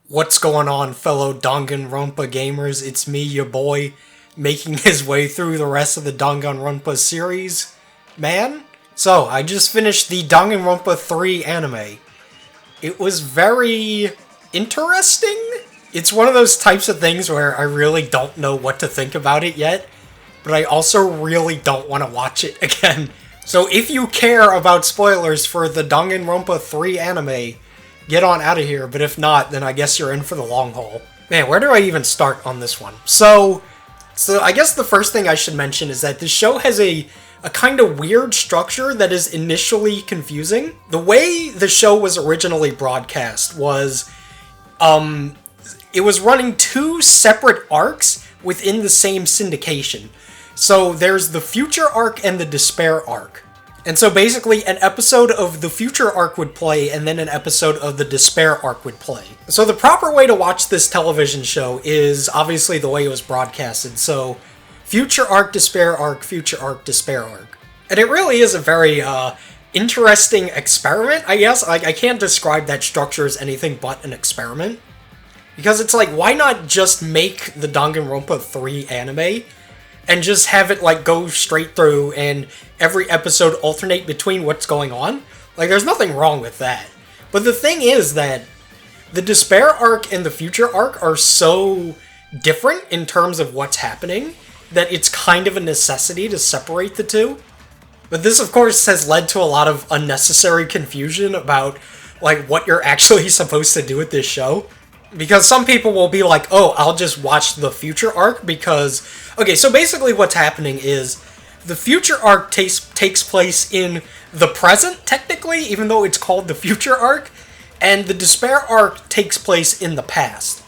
What's going on, fellow Danganronpa gamers? It's me, your boy, making his way through the rest of the Danganronpa series. Man? So, I just finished the Danganronpa 3 anime. It was very interesting. It's one of those types of things where I really don't know what to think about it yet, but I also really don't want to watch it again. So if you care about spoilers for the Danganronpa 3 anime, get on out of here, but if not, then I guess you're in for the long haul. Man, where do I even start on this one? So I guess the first thing I should mention is that this show has a kind of weird structure that is initially confusing. The way the show was originally broadcast was, it was running two separate arcs within the same syndication. So there's the Future arc and the Despair arc. And so basically an episode of the Future arc would play and then an episode of the Despair arc would play. So the proper way to watch this television show is obviously the way it was broadcasted. So Future arc, Despair arc, Future arc, Despair arc. And it really is a very interesting experiment, I guess. I can't describe that structure as anything but an experiment. Because it's like, why not just make the Danganronpa 3 anime and just have it like go straight through and every episode alternate between what's going on? Like, there's nothing wrong with that. But the thing is that the Despair arc and the Future arc are so different in terms of what's happening that it's kind of a necessity to separate the two. But this, of course, has led to a lot of unnecessary confusion about like what you're actually supposed to do with this show. Because some people will be like, oh, I'll just watch the Future arc because... Okay, so basically what's happening is the Future arc takes place in the present, technically, even though it's called the Future arc, and the Despair arc takes place in the past.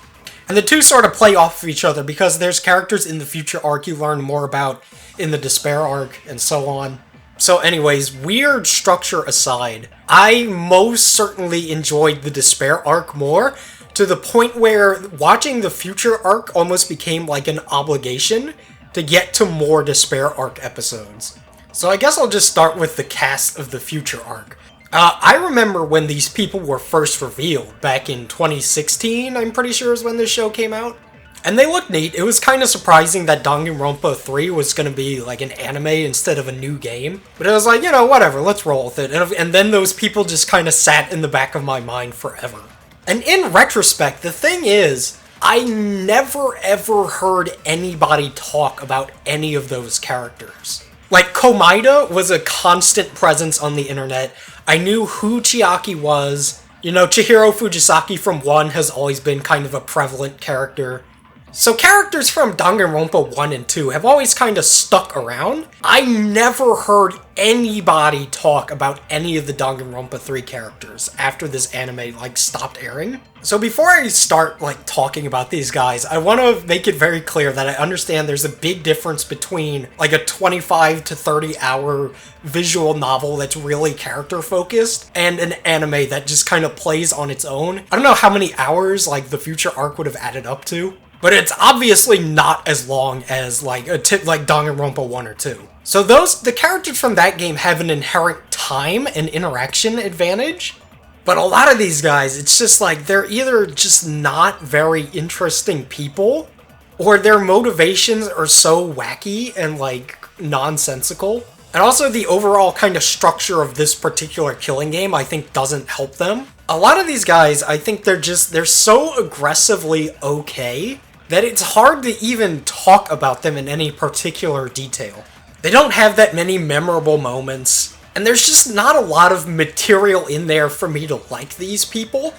And the two sort of play off of each other because there's characters in the Future arc you learn more about in the Despair arc, and so on. So anyways, weird structure aside, I most certainly enjoyed the Despair arc more, to the point where watching the Future arc almost became like an obligation to get to more Despair arc episodes. So I guess I'll just start with the cast of the Future arc. I remember when these people were first revealed, back in 2016, I'm pretty sure is when this show came out. And they looked neat. It was kind of surprising that Danganronpa 3 was going to be like an anime instead of a new game. But it was like, you know, whatever, let's roll with it. And then those people just kind of sat in the back of my mind forever. And in retrospect, the thing is, I never ever heard anybody talk about any of those characters. Like, Komaida was a constant presence on the internet. I knew who Chiaki was. You know, Chihiro Fujisaki from 1 has always been kind of a prevalent character. So characters from Danganronpa 1 and 2 have always kind of stuck around. I never heard anybody talk about any of the Danganronpa 3 characters after this anime, like, stopped airing. So before I start, like, talking about these guys, I want to make it very clear that I understand there's a big difference between, like, a 25 to 30 hour visual novel that's really character-focused and an anime that just kind of plays on its own. I don't know how many hours, like, the Future arc would have added up to, but it's obviously not as long as, like, like Danganronpa 1 or 2. So the characters from that game have an inherent time and interaction advantage, but a lot of these guys, it's just like, they're either just not very interesting people, or their motivations are so wacky and, like, nonsensical. And also the overall kind of structure of this particular killing game, I think, doesn't help them. A lot of these guys, I think they're so aggressively okay that it's hard to even talk about them in any particular detail. They don't have that many memorable moments, and there's just not a lot of material in there for me to like these people.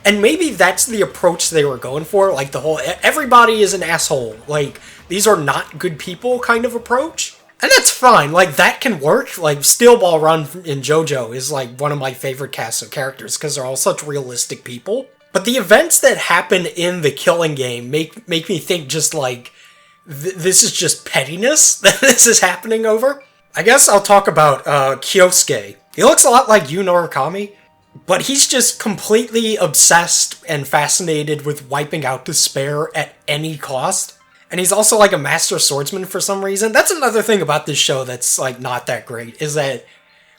And maybe that's the approach they were going for, like the whole everybody is an asshole, like these are not good people kind of approach. And that's fine, like that can work. Like Steel Ball Run in JoJo is like one of my favorite casts of characters because they're all such realistic people. But the events that happen in the killing game make me think just like, this is just pettiness that this is happening over. I guess I'll talk about Kyosuke. He looks a lot like Yu Norakami, but he's just completely obsessed and fascinated with wiping out despair at any cost. And he's also like a master swordsman for some reason. That's another thing about this show that's like not that great, is that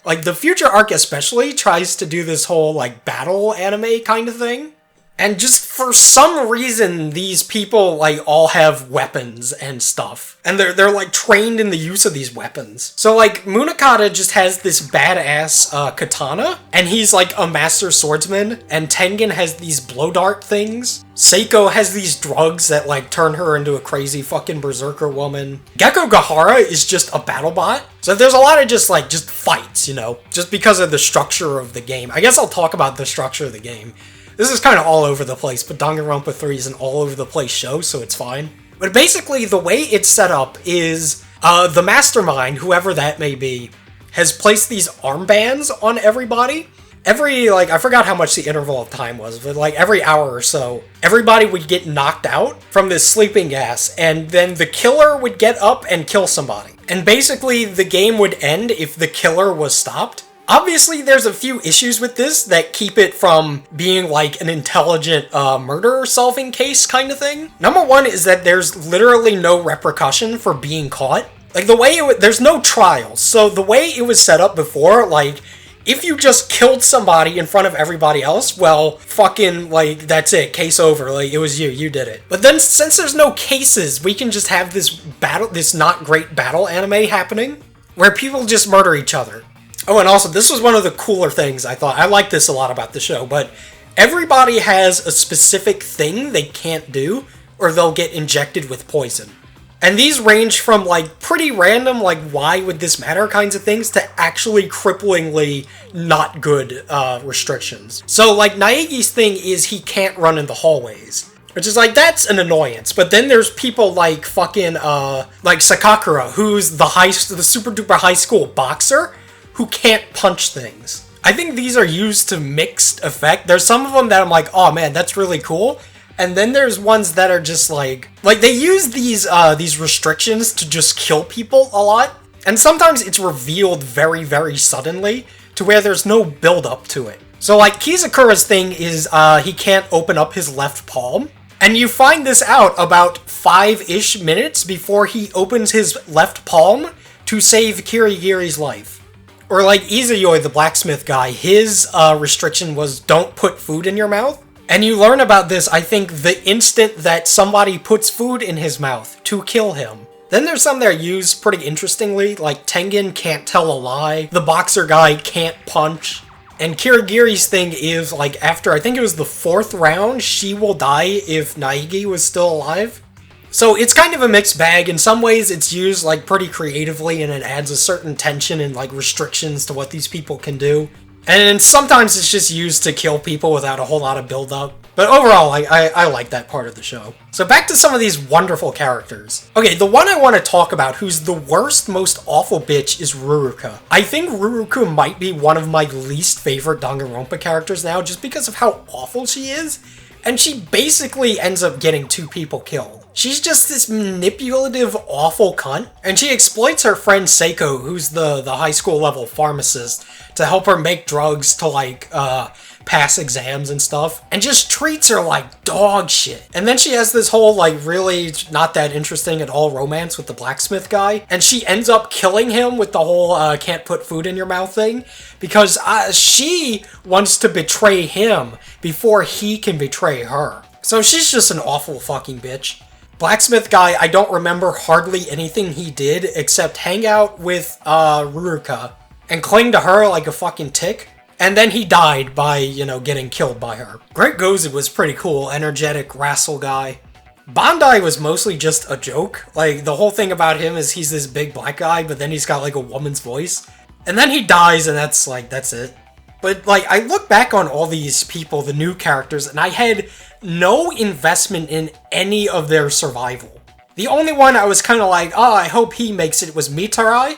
like the Future arc especially tries to do this whole like battle anime kind of thing. And just for some reason, these people, like, all have weapons and stuff. And they're like, trained in the use of these weapons. So, like, Munakata just has this badass katana, and he's, like, a master swordsman, and Tengen has these blow dart things. Seiko has these drugs that, like, turn her into a crazy fucking berserker woman. Gekko Gahara is just a battle bot. So there's a lot of just fights, you know, just because of the structure of the game. I guess I'll talk about the structure of the game. This is kind of all over the place, but Danganronpa 3 is an all over the place show, so it's fine. But basically, the way it's set up is the mastermind, whoever that may be, has placed these armbands on everybody. Every, like, I forgot how much the interval of time was, but like every hour or so, everybody would get knocked out from this sleeping gas, and then the killer would get up and kill somebody. And basically, the game would end if the killer was stopped. Obviously, there's a few issues with this that keep it from being like an intelligent murder-solving case kind of thing. Number one is that there's literally no repercussion for being caught. Like, the way there's no trials. So the way it was set up before, like, if you just killed somebody in front of everybody else, well, fucking, like, that's it, case over, like, it was you did it. But then, since there's no cases, we can just have this not great battle anime happening, where people just murder each other. Oh, and also, this was one of the cooler things I thought. I like this a lot about the show, but everybody has a specific thing they can't do, or they'll get injected with poison. And these range from, like, pretty random, like, why would this matter kinds of things, to actually cripplingly not good restrictions. So, like, Naegi's thing is he can't run in the hallways. Which is like, that's an annoyance. But then there's people like fucking, like Sakakura, who's the super duper high school boxer, who can't punch things. I think these are used to mixed effect. There's some of them that I'm like, oh man, that's really cool. And then there's ones that are just like they use these restrictions to just kill people a lot. And sometimes it's revealed very, very suddenly to where there's no build up to it. So like Kizakura's thing is he can't open up his left palm. And you find this out about 5-ish minutes before he opens his left palm to save Kirigiri's life. Or like Izuyoi, the blacksmith guy, his restriction was don't put food in your mouth. And you learn about this, I think, the instant that somebody puts food in his mouth to kill him. Then there's some that are used pretty interestingly, like Tengen can't tell a lie, the boxer guy can't punch, and Kirigiri's thing is, like, after, I think it was the 4th round, she will die if Naegi was still alive. So it's kind of a mixed bag. In some ways it's used, like, pretty creatively, and it adds a certain tension and, like, restrictions to what these people can do. And sometimes it's just used to kill people without a whole lot of build-up. But overall, I like that part of the show. So back to some of these wonderful characters. Okay, the one I want to talk about who's the worst, most awful bitch is Ruruka. I think Ruruka might be one of my least favorite Danganronpa characters now, just because of how awful she is. And she basically ends up getting 2 people killed. She's just this manipulative, awful cunt. And she exploits her friend Seiko, who's the high school level pharmacist, to help her make drugs to, like, pass exams and stuff, and just treats her like dog shit. And then she has this whole, like, really not that interesting at all romance with the blacksmith guy, and she ends up killing him with the whole can't put food in your mouth thing, because she wants to betray him before he can betray her. So she's just an awful fucking bitch. Blacksmith guy, I don't remember hardly anything he did except hang out with Ruruka and cling to her like a fucking tick. And then he died by, you know, getting killed by her. Great Gozu was pretty cool, energetic, wrestle guy. Bandai was mostly just a joke. Like, the whole thing about him is he's this big black guy, but then he's got, like, a woman's voice. And then he dies, and that's it. But, like, I look back on all these people, the new characters, and I had no investment in any of their survival. The only one I was kind of like, oh, I hope he makes it, was Mitarai.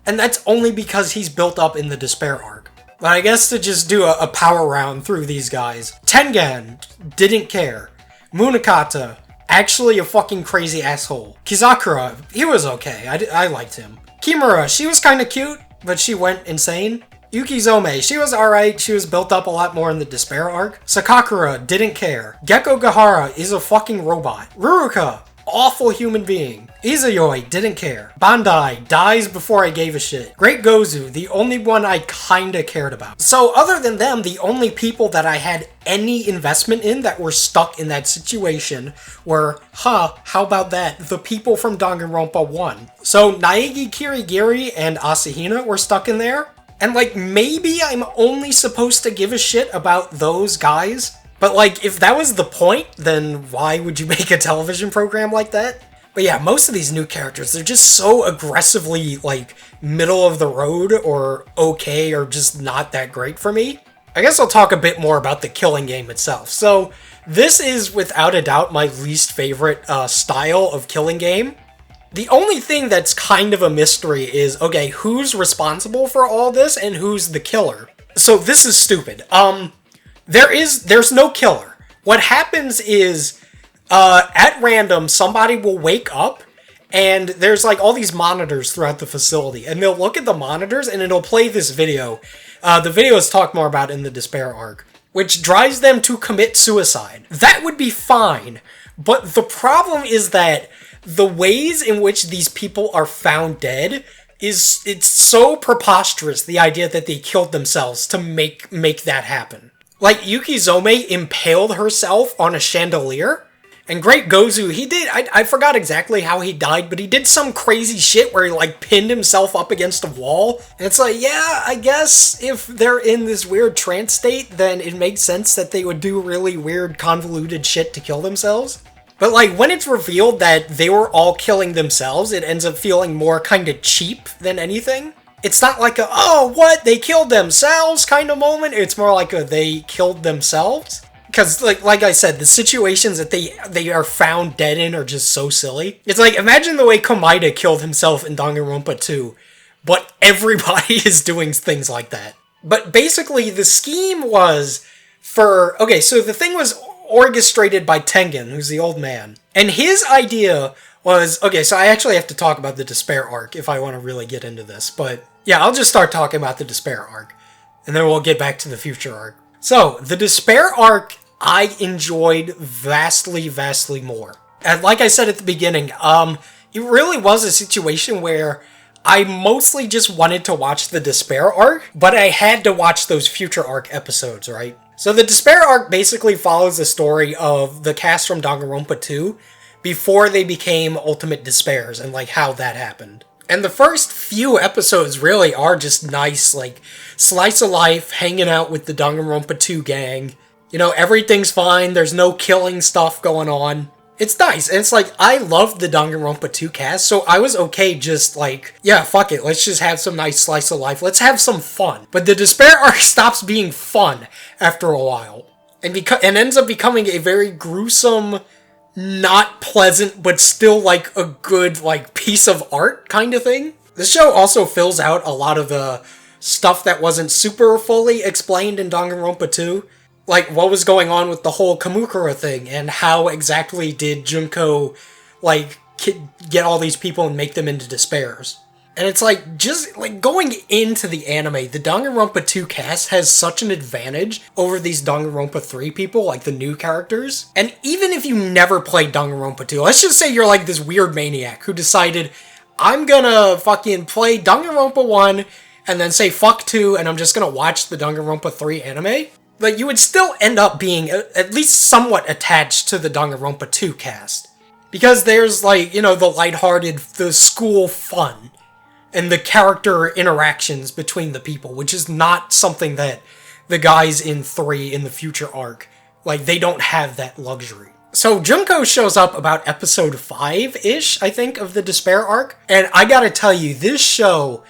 And that's only because he's built up in the Despair arc. But I guess to just do a power round through these guys. Tengen, didn't care. Munakata, actually a fucking crazy asshole. Kizakura, he was okay, I liked him. Kimura, she was kinda cute, but she went insane. Yukizome, she was alright, she was built up a lot more in the Despair arc. Sakakura, didn't care. Gekko Gahara is a fucking robot. Ruruka, awful human being. Izayoi, didn't care. Bandai, dies before I gave a shit. Great Gozu, the only one I kinda cared about. So other than them, the only people that I had any investment in that were stuck in that situation were, how about that, the people from Danganronpa 1. So Naegi Kirigiri and Asahina were stuck in there, and like maybe I'm only supposed to give a shit about those guys, but like if that was the point, then why would you make a television program like that? But yeah, most of these new characters, they're just so aggressively like middle of the road or okay or just not that great for me. I guess I'll talk a bit more about the killing game itself. So this is without a doubt my least favorite style of killing game. The only thing that's kind of a mystery is, okay, who's responsible for all this and who's the killer? So this is stupid. There's no killer. What happens is, at random, somebody will wake up and there's like all these monitors throughout the facility, and they'll look at the monitors and it'll play this video. The video is talked more about in the Despair arc, which drives them to commit suicide. That would be fine, but the problem is that the ways in which these people are found dead it's so preposterous, the idea that they killed themselves to make that happen. Like, Yukizome impaled herself on a chandelier, and Great Gozu, he did, I forgot exactly how he died, but he did some crazy shit where he, like, pinned himself up against a wall. And it's like, yeah, I guess if they're in this weird trance state, then it makes sense that they would do really weird, convoluted shit to kill themselves. But, like, when it's revealed that they were all killing themselves, it ends up feeling more kind of cheap than anything. It's not like a, oh, what, they killed themselves kind of moment. It's more like a, they killed themselves. Because, like I said, the situations that they are found dead in are just so silly. It's like, imagine the way Komaeda killed himself in Danganronpa 2, but everybody is doing things like that. But basically, the scheme was for, okay, so the thing was orchestrated by Tengen, who's the old man. And his idea was, okay, so I actually have to talk about the Despair arc if I want to really get into this. But yeah, I'll just start talking about the Despair arc, and then we'll get back to the Future arc. So, the Despair arc, I enjoyed vastly, vastly more. And like I said at the beginning, it really was a situation where I mostly just wanted to watch the Despair arc, but I had to watch those Future arc episodes, right? So the Despair arc basically follows the story of the cast from Danganronpa 2 before they became Ultimate Despairs and like how that happened. And the first few episodes really are just nice, like, slice of life, hanging out with the Danganronpa 2 gang. You know, everything's fine, there's no killing stuff going on. It's nice, and it's like, I loved the Danganronpa 2 cast, so I was okay just like, yeah, fuck it, let's just have some nice slice of life, let's have some fun. But the Despair arc stops being fun after a while, and ends up becoming a very gruesome, not pleasant, but still like a good like piece of art kind of thing. The show also fills out a lot of the stuff that wasn't super fully explained in Danganronpa 2. Like, what was going on with the whole Kamukura thing, and how exactly did Junko, like, get all these people and make them into despairs. And it's like, just, like, going into the anime, the Danganronpa 2 cast has such an advantage over these Danganronpa 3 people, like the new characters. And even if you never played Danganronpa 2, let's just say you're like this weird maniac who decided, I'm gonna fucking play Danganronpa 1, and then say fuck 2, and I'm just gonna watch the Danganronpa 3 anime. But you would still end up being at least somewhat attached to the Danganronpa 2 cast. Because there's, like, you know, the lighthearted, the school fun, and the character interactions between the people, which is not something that the guys in 3 in the Future arc, like, they don't have that luxury. So Junko shows up about episode 5-ish, I think, of the Despair arc, and I gotta tell you, this show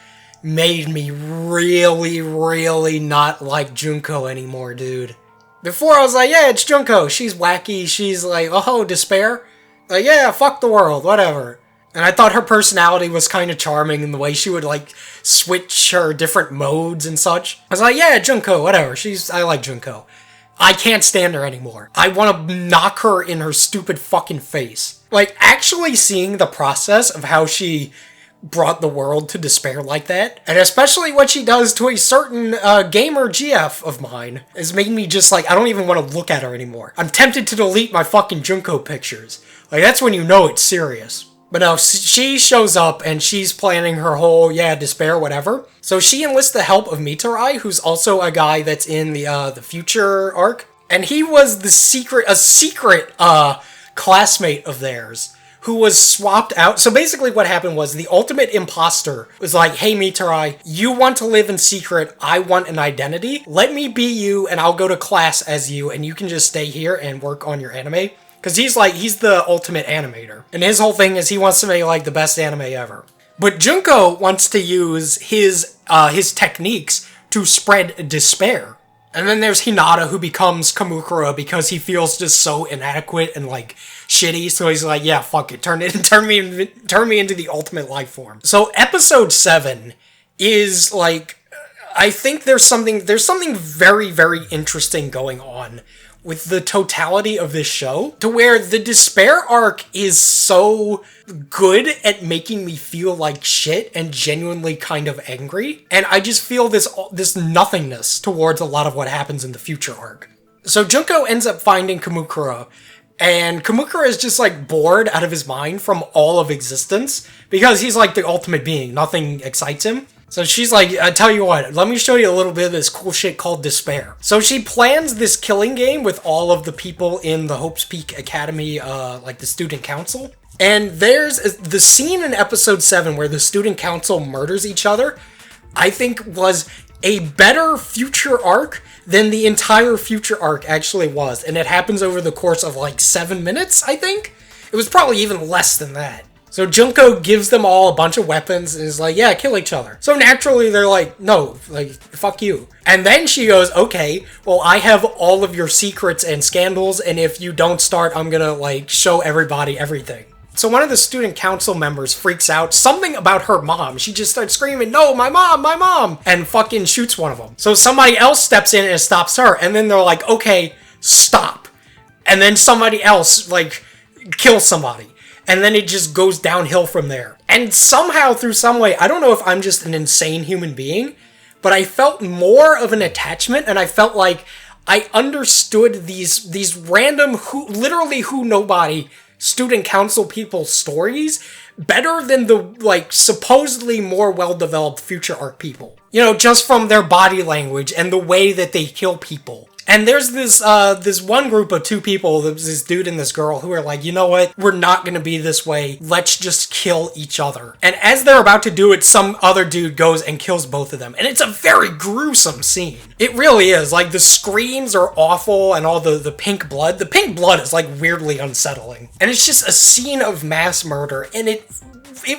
made me really, really not like Junko anymore, dude. Before I was like, yeah, it's Junko, she's wacky, she's like, oh, Despair? Like, yeah, fuck the world, whatever. And I thought her personality was kind of charming in the way she would, like, switch her different modes and such. I was like, yeah, Junko, whatever, I like Junko. I can't stand her anymore. I want to knock her in her stupid fucking face. Like, actually seeing the process of how she brought the world to despair like that. And especially what she does to a certain gamer GF of mine is making me just like, I don't even want to look at her anymore. I'm tempted to delete my fucking Junko pictures. Like, that's when you know it's serious. But no, she shows up and she's planning her whole, despair, whatever. So she enlists the help of Mitarai, who's also a guy that's in the future arc. And he was a secret classmate of theirs who was swapped out. So basically what happened was the ultimate imposter was like, hey Mitarai, you want to live in secret, I want an identity. Let me be you and I'll go to class as you and you can just stay here and work on your anime. Because he's the ultimate animator. And his whole thing is he wants to make, like, the best anime ever. But Junko wants to use his techniques to spread despair. And then there's Hinata, who becomes Kamukura because he feels just so inadequate and, like, shitty. So he's like, yeah, fuck it. Turn me into the ultimate life form. So episode 7 is, like, I think there's something very, very interesting going on with the totality of this show, to where the despair arc is so good at making me feel like shit and genuinely kind of angry. And I just feel this nothingness towards a lot of what happens in the future arc. So Junko ends up finding Kamukura, and Kamukura is just like bored out of his mind from all of existence, because he's like the ultimate being. Nothing excites him. So she's like, I tell you what, let me show you a little bit of this cool shit called despair. So she plans this killing game with all of the people in the Hope's Peak Academy, like the student council. And there's the scene in episode 7 where the student council murders each other, I think was a better future arc than the entire future arc actually was. And it happens over the course of like 7 minutes, I think. It was probably even less than that. So Junko gives them all a bunch of weapons and is like, yeah, kill each other. So naturally they're like, no, like, fuck you. And then she goes, okay, well, I have all of your secrets and scandals, and if you don't start, I'm gonna, like, show everybody everything. So one of the student council members freaks out, something about her mom. She just starts screaming, no, my mom, and fucking shoots one of them. So somebody else steps in and stops her, and then they're like, okay, stop. And then somebody else, like, kills somebody. And then it just goes downhill from there. And somehow, through some way, I don't know if I'm just an insane human being, but I felt more of an attachment, and I felt like I understood these random, who nobody student council people's stories better than the, like, supposedly more well-developed future arc people. You know, just from their body language and the way that they kill people. And there's this one group of 2 people, this dude and this girl, who are like, you know what, we're not gonna be this way, let's just kill each other. And as they're about to do it, some other dude goes and kills both of them. And it's a very gruesome scene. It really is. Like, the screams are awful, and all the pink blood. The pink blood is, like, weirdly unsettling. And it's just a scene of mass murder, and it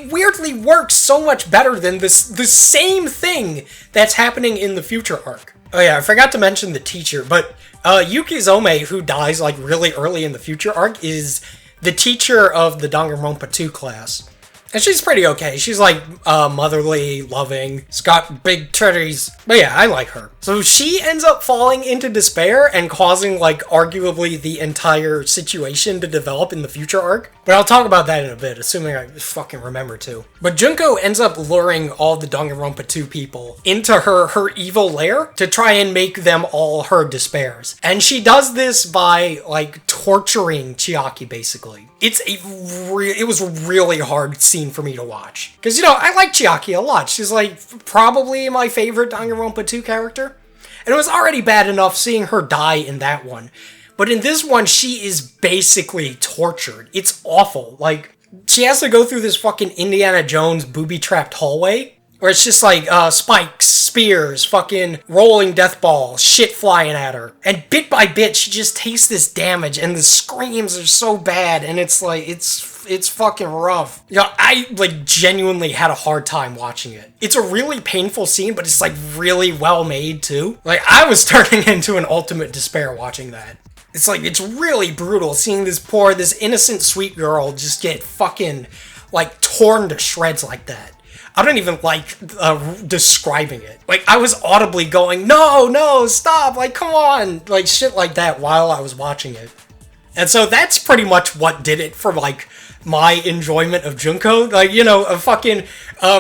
weirdly works so much better than the same thing that's happening in the future arc. Oh yeah, I forgot to mention the teacher, but Yukizome, who dies like really early in the future arc, is the teacher of the Danganronpa 2 class. And she's pretty okay. She's like motherly, loving. She's got big titties. But yeah, I like her. So she ends up falling into despair and causing like arguably the entire situation to develop in the future arc. But I'll talk about that in a bit, assuming I fucking remember to. But Junko ends up luring all the Danganronpa 2 people into her evil lair to try and make them all her despairs. And she does this by like torturing Chiaki basically. It was a really hard scene for me to watch. Because, you know, I like Chiaki a lot. She's, like, probably my favorite Danganronpa 2 character. And it was already bad enough seeing her die in that one. But in this one, she is basically tortured. It's awful. Like, she has to go through this fucking Indiana Jones booby-trapped hallway. Where it's just like, spikes, spears, fucking rolling death balls, shit flying at her. And bit by bit, she just takes this damage, and the screams are so bad, and it's like, it's fucking rough. You know, I, like, genuinely had a hard time watching it. It's a really painful scene, but it's, like, really well made, too. Like, I was turning into an ultimate despair watching that. It's like, it's really brutal seeing this innocent, sweet girl just get fucking, like, torn to shreds like that. I don't even like describing it. Like, I was audibly going, no, stop, like, come on, like, shit like that while I was watching it. And so that's pretty much what did it for, like, my enjoyment of Junko. Like, you know, a fucking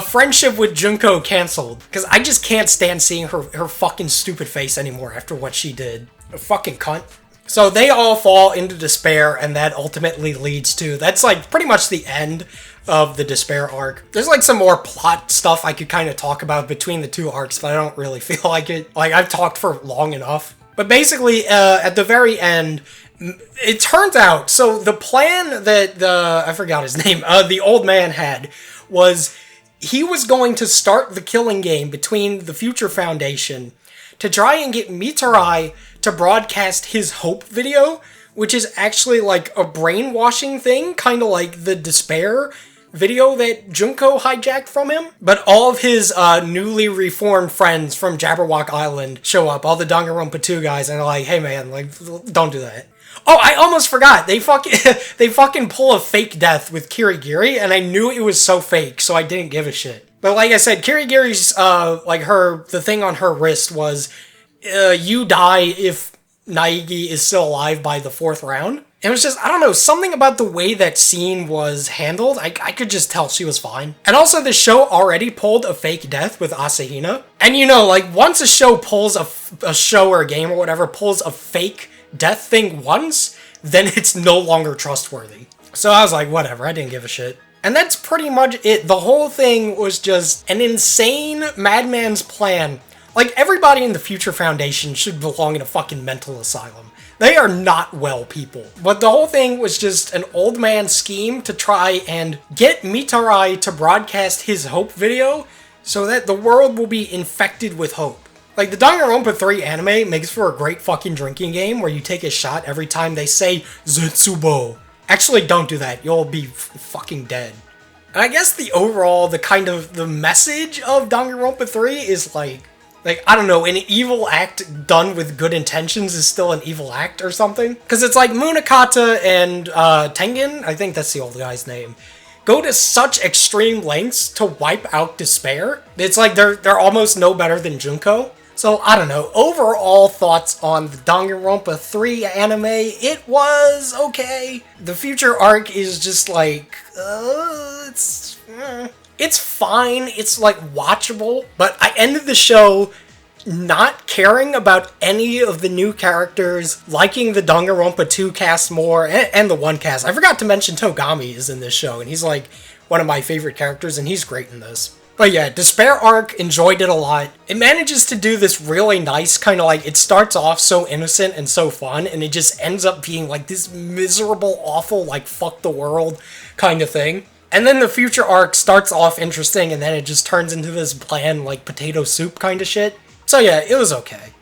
friendship with Junko canceled. Because I just can't stand seeing her fucking stupid face anymore after what she did. A fucking cunt. So they all fall into despair, and that ultimately leads to, that's like pretty much the end of the despair arc. There's like some more plot stuff I could kind of talk about between the two arcs, but I don't really feel like it. Like, I've talked for long enough. But basically, at the very end, it turns out, so the plan that I forgot his name, the old man had, was he was going to start the killing game between the Future Foundation to try and get Mitarai to broadcast his Hope video, which is actually like a brainwashing thing, kind of like the Despair video that Junko hijacked from him. But all of his newly reformed friends from Jabberwock Island show up, all the Danganronpa 2 guys, and they're like, hey man, like, don't do that. Oh, I almost forgot. They fucking pull a fake death with Kirigiri, and I knew it was so fake, so I didn't give a shit. But like I said, Kirigiri's, the thing on her wrist was, you die if Naegi is still alive by the 4th round. It was just, I don't know, something about the way that scene was handled, I could just tell she was fine. And also, the show already pulled a fake death with Asahina. And you know, like, once a show pulls a show or a game or whatever, pulls a fake death thing once, then it's no longer trustworthy. So I was like, whatever, I didn't give a shit. And that's pretty much it. The whole thing was just an insane madman's plan. Like, everybody in the Future Foundation should belong in a fucking mental asylum. They are not well people. But the whole thing was just an old man scheme to try and get Mitarai to broadcast his Hope video so that the world will be infected with hope. Like, the Danganronpa 3 anime makes for a great fucking drinking game where you take a shot every time they say Zetsubo. Actually, don't do that. You'll be fucking dead. And I guess the message of Danganronpa 3 is like, I don't know, an evil act done with good intentions is still an evil act or something? Because it's like Munakata and Tengen, I think that's the old guy's name, go to such extreme lengths to wipe out despair. It's like they're almost no better than Junko. So, I don't know, overall thoughts on the Danganronpa 3 anime, it was okay. The future arc is just like, it's fine, it's like watchable, but I ended the show not caring about any of the new characters, liking the Danganronpa 2 cast more, and the 1 cast. I forgot to mention Togami is in this show, and he's like one of my favorite characters, and he's great in this. But yeah, Despair Arc, enjoyed it a lot. It manages to do this really nice kind of like, it starts off so innocent and so fun, and it just ends up being like this miserable, awful, like fuck the world kind of thing. And then the future arc starts off interesting, and then it just turns into this bland, like potato soup kind of shit. So yeah, it was okay.